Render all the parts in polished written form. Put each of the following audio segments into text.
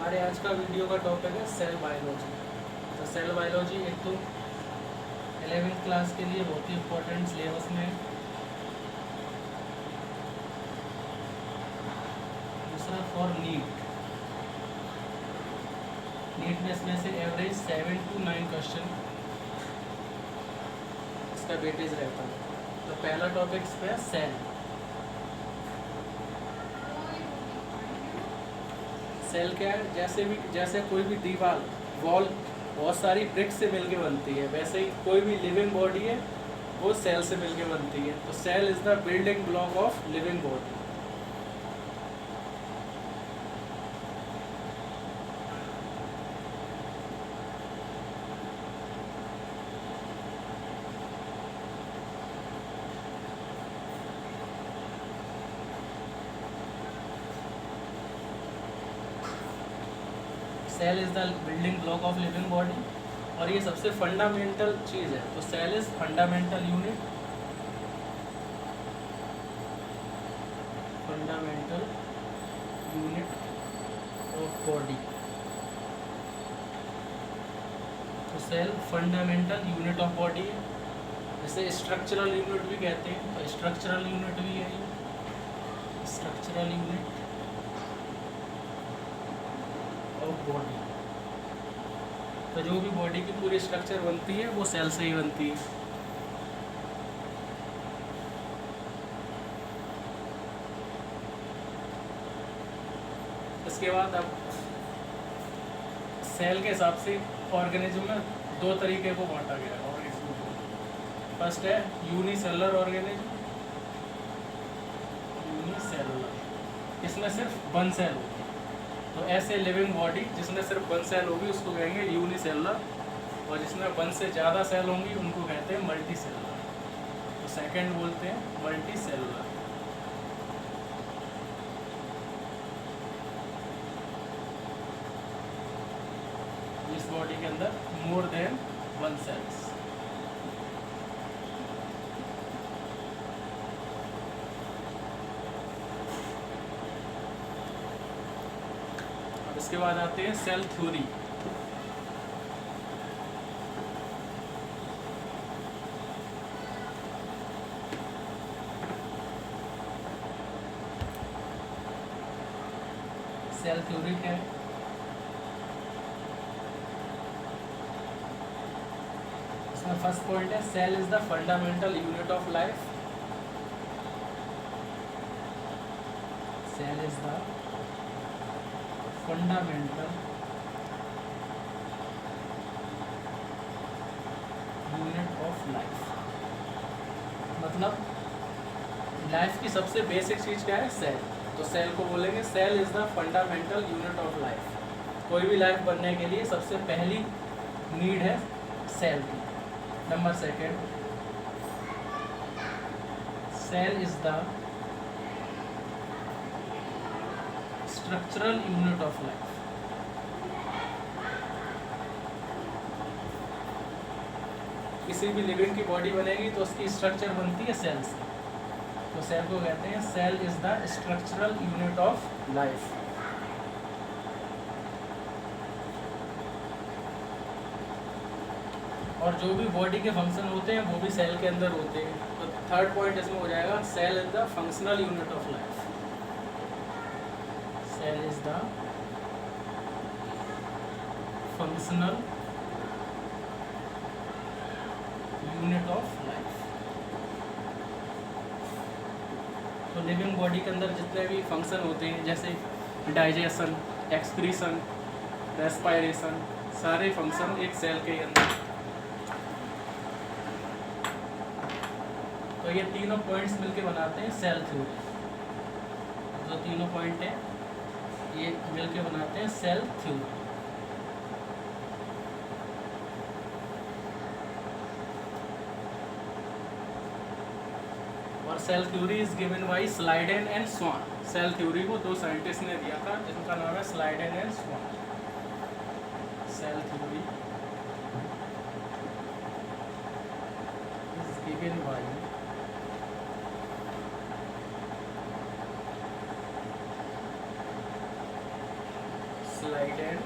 हमारे आज का वीडियो का टॉपिक है सेल बायोलॉजी। तो सेल बायोलॉजी एक तो 11वीं क्लास के लिए बहुत ही इम्पोर्टेंट सिलेबस में है। दूसरा फॉर नीट में इसमें से एवरेज 7 to 9 क्वेश्चन इसका वेटेज रहता है। तो पहला टॉपिक इस पे है सेल। सेल क्या है? जैसे कोई भी दीवार वॉल बहुत सारी ब्रिक्स से मिलके बनती है, वैसे ही कोई भी लिविंग बॉडी है वो सेल से मिलके बनती है। तो cell is the building block of living body. Cell is the building block of living body और ये सबसे फंडामेंटल चीज़ है। तो cell is fundamental unit of body. तो cell fundamental unit of body है, जैसे स्ट्रक्चरल यूनिट भी कहते हैं। तो स्ट्रक्चरल यूनिट भी है ये, स्ट्रक्चरल यूनिट ऑफ बॉडी। तो जो भी बॉडी की पूरी स्ट्रक्चर बनती है वो सेल से ही बनती है। इसके बाद अब सेल के हिसाब से ऑर्गेनिज्म में दो तरीके को बांटा गया है ऑर्गेनिज्म को। फर्स्ट है यूनिसेलुलर ऑर्गेनिज्म। यूनिसेलुलर, इसमें सिर्फ वन सेल होती है। तो ऐसे लिविंग बॉडी जिसमें सिर्फ वन सेल होगी उसको कहेंगे यूनिसेलुलर, और जिसमें वन से ज़्यादा सेल होंगी उनको कहते हैं मल्टी सेलुलर। तो सेकंड बोलते हैं मल्टी सेलुलर। इस बॉडी के अंदर मोर देन वन सेल्स। इसके बाद आते हैं सेल थ्योरी। सेल थ्योरी क्या है? इसमें फर्स्ट पॉइंट है cell is the fundamental unit of life. Cell is the fundamental unit of life. मतलब लाइफ की सबसे बेसिक चीज़ क्या है? सेल। तो सेल को बोलेंगे cell is the fundamental unit of life. कोई भी लाइफ बनने के लिए सबसे पहली नीड है सेल की। Number second, cell is the structural unit of life. किसी भी लिविंग की बॉडी बनेगी तो उसकी स्ट्रक्चर बनती है सेल से। तो सेल को कहते हैं cell is the structural unit of life. और जो भी बॉडी के फंक्शन होते हैं वो भी सेल के अंदर होते हैं। तो थर्ड पॉइंट इसमें हो जाएगा cell is the functional unit of life. Cell is the functional unit of life. तो लिविंग बॉडी के अंदर जितने भी फंक्शन होते हैं जैसे डाइजेशन, एक्सक्रीशन, रेस्पायरेशन, सारे फंक्शन एक सेल के अंदर। तो ये तीनों पॉइंट्स मिलके बनाते हैं सेल थ्योरी। जो तीनों पॉइंट हैं ये मिलके बनाते हैं सेल थ्योरी। और cell theory is given by Schleiden and Schwann. Cell theory को दो साइंटिस्ट ने दिया था जिनका नाम है Schleiden and Schwann. Cell theory is given by Slyden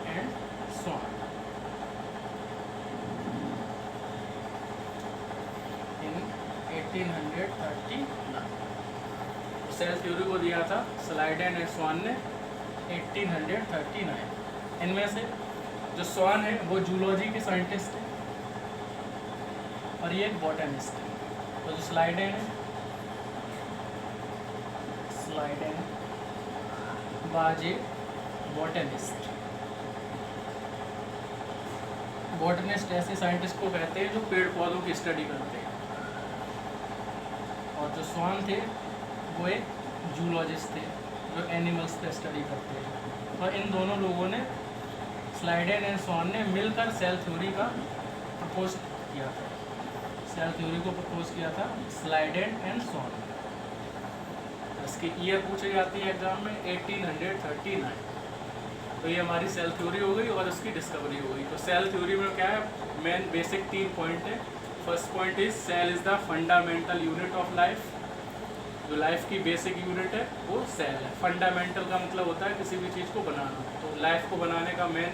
and Swan in 1839। Cell theory को दिया था स्लाइडेन एंड स्वान ने 1839। इनमें से जो स्वान है वो जूलॉजी के साइंटिस्ट है और ये एक बॉटनिस्ट है। तो जो स्लाइडेन है, Schleiden was a botanist. Botanist ऐसे साइंटिस्ट को कहते हैं जो पेड़ पौधों की स्टडी करते हैं, और जो स्वान थे वो एक जूलॉजिस्ट थे जो एनिमल्स पे स्टडी करते हैं। और इन दोनों लोगों ने, स्लाइडेन एंड स्वान ने मिलकर सेल थ्योरी का प्रपोज किया था। सेल थ्योरी को प्रपोज किया था स्लाइडेन एंड स्वान। इसकी ईयर पूछी जाती है एग्जाम में 1839। तो ये हमारी सेल थ्योरी हो गई और उसकी डिस्कवरी हो गई। तो सेल थ्योरी में क्या है, मेन बेसिक 3 पॉइंट है। First point is cell is the fundamental unit of life. जो लाइफ की बेसिक यूनिट है वो सेल है। फंडामेंटल का मतलब होता है किसी भी चीज़ को बनाना, तो लाइफ को बनाने का मेन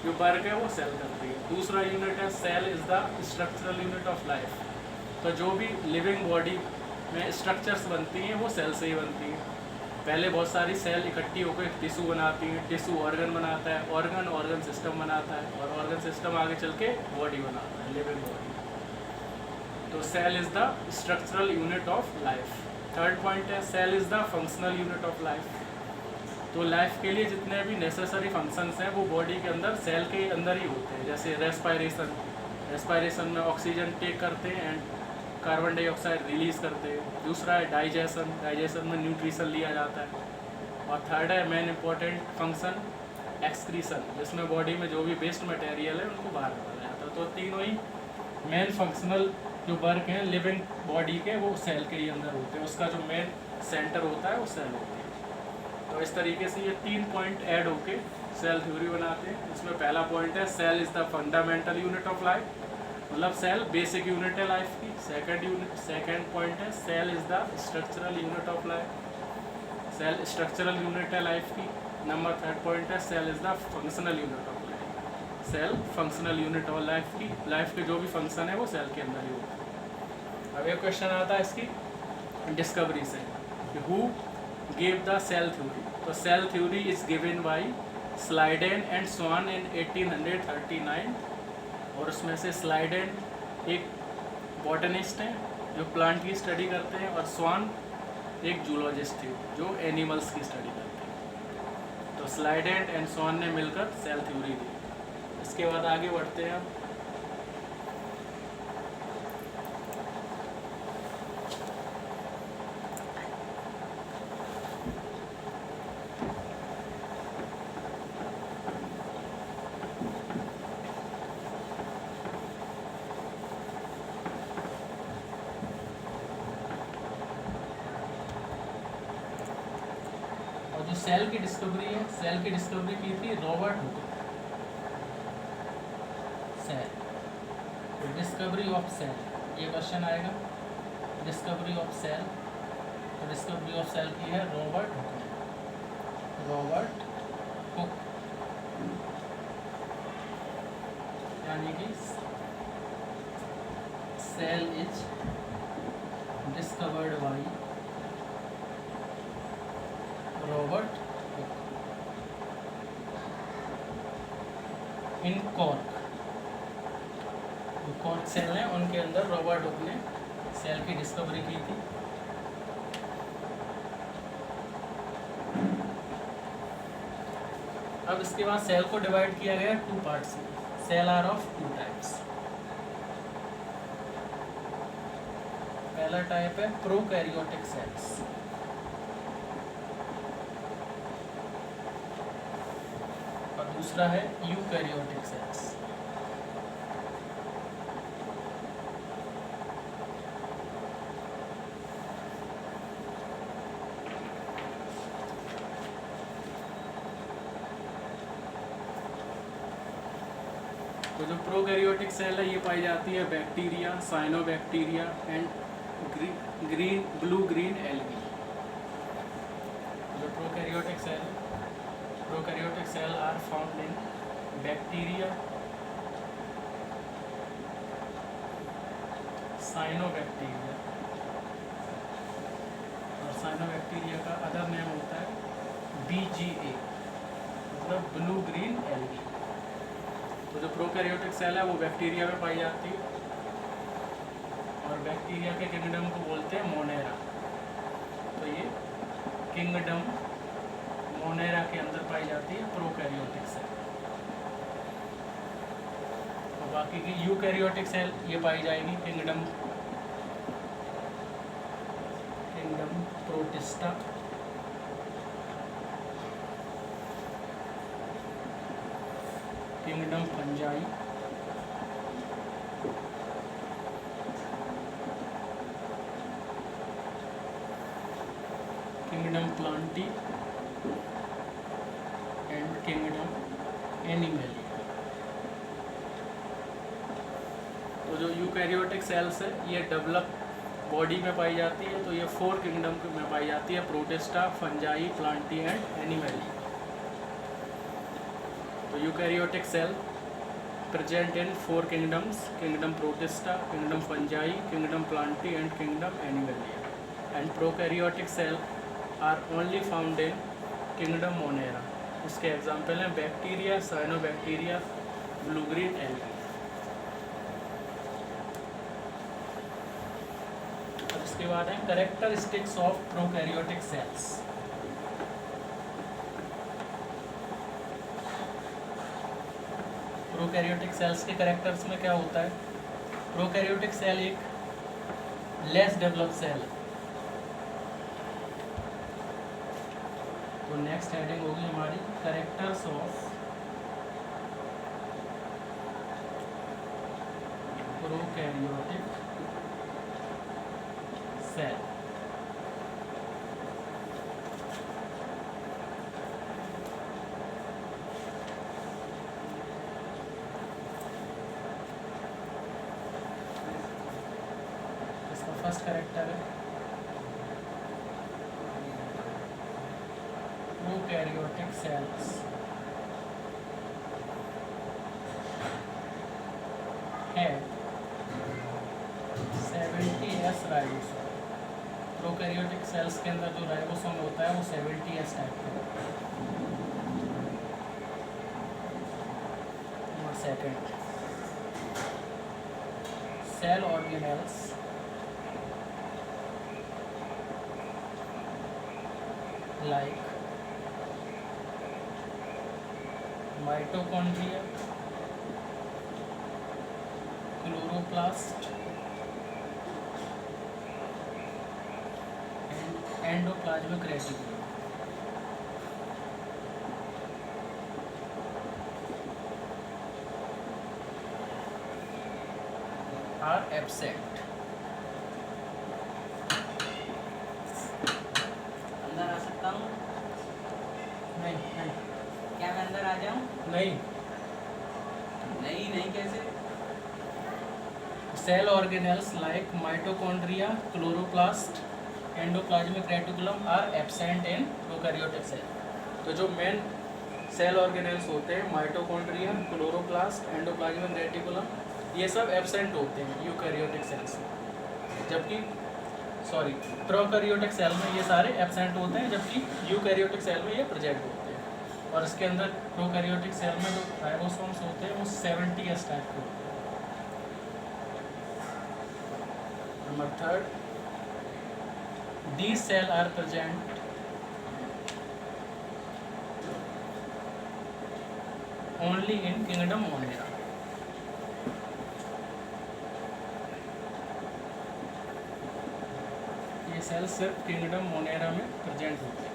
जो वर्क है वो सेल करती है। दूसरा यूनिट है cell is the structural unit of life. तो जो भी लिविंग बॉडी में स्ट्रक्चर्स बनती हैं वो सेल से ही बनती हैं। पहले बहुत सारी सेल इकट्ठी होकर एक टिश्यू बनाती हैं, टिश्यू ऑर्गन बनाता है, ऑर्गन सिस्टम बनाता है, और ऑर्गन सिस्टम आगे चल के बॉडी बनाता है, लिविंग बॉडी। तो cell is the structural unit of life. Third point है cell is the functional unit of life. तो लाइफ के लिए जितने भी नेसेसरी फंक्शंस हैं वो बॉडी के अंदर, सेल के अंदर ही होते हैं। जैसे रेस्पायरेशन में ऑक्सीजन टेक करते हैं एंड कार्बन डाइऑक्साइड रिलीज़ करते हैं। दूसरा है डाइजेशन में न्यूट्रिशन लिया जाता है। और थर्ड है मेन इंपॉर्टेंट फंक्शन एक्सक्रीशन, जिसमें बॉडी में जो भी वेस्ट मटेरियल है उनको बाहर निकाला जाता है। तो तीनों ही मेन फंक्शनल जो वर्क हैं लिविंग बॉडी के वो सेल के ही अंदर होते हैं। उसका जो मेन सेंटर होता है वो सेल होती है। तो इस तरीके से ये 3 पॉइंट ऐड होके सेल थ्योरी बनाते हैं। इसमें पहला पॉइंट है cell is the fundamental unit of life, मतलब सेल बेसिक यूनिट है लाइफ की। सेकेंड पॉइंट है cell is the structural unit of life, cell structural unit है लाइफ की। नंबर थर्ड पॉइंट है cell is the functional unit of life, cell functional unit of life की। Life के जो भी फंक्शन है वो सेल के अंदर ही होता है। अब एक क्वेश्चन आता है इसकी डिस्कवरी से, who gave the cell theory. तो cell theory is given by Schleiden and Schwann in 1839। और उसमें से स्लाइडेन एक बॉटनिस्ट हैं जो प्लांट की स्टडी करते हैं, और स्वान एक जूलॉजिस्ट थे जो एनिमल्स की स्टडी करते हैं। तो स्लाइडेन एंड स्वान ने मिलकर सेल थ्योरी दी। इसके बाद आगे बढ़ते हैं हम। और जो सेल की डिस्कवरी है, सेल की डिस्कवरी की थी Robert Hooke. Cell, discovery of cell, ये क्वेश्चन आएगा। डिस्कवरी ऑफ सेल, तो डिस्कवरी ऑफ सेल की है रॉबर्ट हुक ने। रॉबर्ट हुक यानी कि cell is discovered by Robert Hooke in cork. जो कॉर्क सेल हैं उनके अंदर रॉबर्ट हुक ने सेल की डिस्कवरी की थी। अब इसके बाद सेल को डिवाइड किया गया 2 पार्ट्स में। Cell are of 2 types. पहला टाइप है प्रोकैरियोटिक सेल्स, और दूसरा है यूकैरियोटिक सेल्स। तो जो प्रोकैरियोटिक सेल है ये पाई जाती है bacteria, cyanobacteria and blue green algae. जो प्रोकैरियोटिक सेल है prokaryotic cell are found in bacteria, cyanobacteria, और साइनोबैक्टीरिया का अदर नेम होता है BGA, मतलब ब्लू ग्रीन एल्गी। तो जो प्रोकैरियोटिक सेल है वो बैक्टीरिया में पाई जाती है, और बैक्टीरिया के किंगडम को बोलते हैं मोनेरा। तो ये किंगडम मोनेरा के अंदर पाई जाती है प्रोकैरियोटिक सेल। और बाकी की यूकैरियोटिक सेल ये पाई जाएगी kingdom Protista, kingdom Fungi, kingdom Plantae and kingdom Animalia. तो जो यूकैरियोटिक सेल्स है ये डेवलप बॉडी में पाई जाती है, तो ये 4 किंगडम में पाई जाती है, प्रोटिस्टा, फंजाई, प्लांटी एंड एनिमली। तो eukaryotic cell present in 4 kingdoms: kingdom protista, kingdom fungi, kingdom plantae and kingdom animalia. And prokaryotic cell are only found in kingdom monera. इसके एग्जाम्पल हैं bacteria, cyanobacteria, blue green algae. अब इसके बाद है characteristics of prokaryotic cells. Prokaryotic cells के characters में क्या होता है? प्रोकैरियोटिक सेल एक लेस डेवलप्ड सेल है। तो नेक्स्ट हेडिंग होगी हमारी characters of prokaryotic cell. First character है prokaryotic cells have 70S ribosome. Prokaryotic cells के अंदर जो राइबोसोम होता है वो 70S टाइप का होता है। और second, cell organelles like mitochondria, chloroplast and endoplasmic reticulum are absent. अंदर आ सकता हूँ? नहीं नहीं क्या मैं अंदर आ जाऊँ? नहीं। नहीं कैसे? Cell organelles like mitochondria, chloroplast, endoplasmic reticulum are absent in prokaryotic cell. तो जो मेन सेल ऑर्गेनेल्स होते हैं माइटोकॉन्ड्रिया, क्लोरोप्लास्ट, एंडोप्लाज्मिक रेटिकुलम, ये सब एब्सेंट होते हैं यूकैरियोटिक सेल्स में, जबकि प्रोकैरियोटिक सेल में ये सारे एब्सेंट होते हैं, जबकि यूकैरियोटिक सेल में ये प्रेजेंट होते हैं। और इसके अंदर प्रोकैरियोटिक सेल में जो राइबोसोम्स होते हैं वो 70S टाइप के होते हैं। Number third, these cells are present only in kingdom monera. ये सेल सिर्फ किंगडम मोनेरा में प्रेजेंट होते हैं।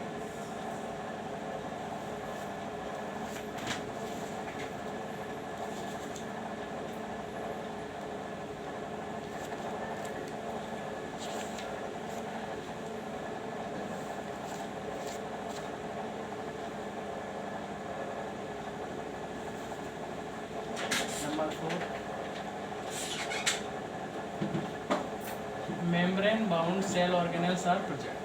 Number 4, membrane bound cell organelles are present.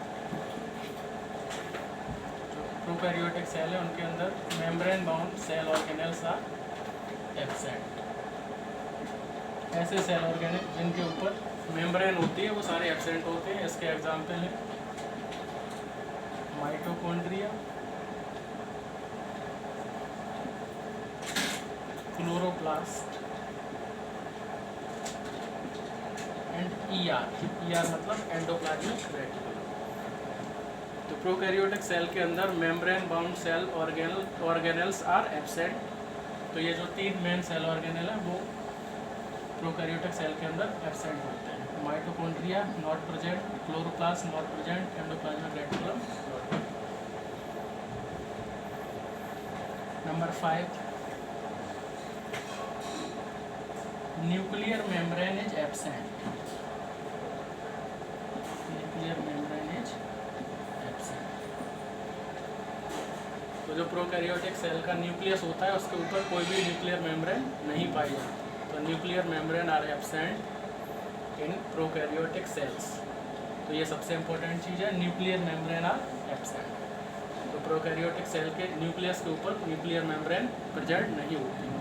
Prokaryotic cell है उनके अंदर membrane bound cell organelles are absent. ऐसे सेल ऑर्गेनेल जिनके ऊपर मेम्ब्रेन होती है वो सारे एब्सेंट होते हैं। इसके एग्जाम्पल हैं माइटोकॉन्ड्रिया, क्लोरोप्लास्ट एंड ER मतलब एंडोप्लाज्मिक रेटिकुलम। तो प्रोकैरियोटिक सेल के अंदर membrane bound cell organelles are absent. तो ये जो 3 मेन सेल ऑर्गेनेल हैं वो प्रोकैरियोटिक सेल के अंदर एब्सेंट होते हैं। Mitochondria not present, chloroplast not present, endoplasmic reticulum not present. Number 5, nuclear membrane is absent. Nuclear membrane is absent. तो जो प्रोकैरियोटिक सेल का न्यूक्लियस होता है उसके ऊपर कोई भी न्यूक्लियर मेम्ब्रेन नहीं पाई जाती। तो nuclear membrane are absent in prokaryotic cells. तो ये सबसे इम्पोर्टेंट चीज़ है, न्यूक्लियर मेम्ब्रेन आर एब्सेंट। तो प्रोकैरियोटिक सेल के न्यूक्लियस के ऊपर न्यूक्लियर मेम्ब्रेन प्रेजेंट नहीं होती।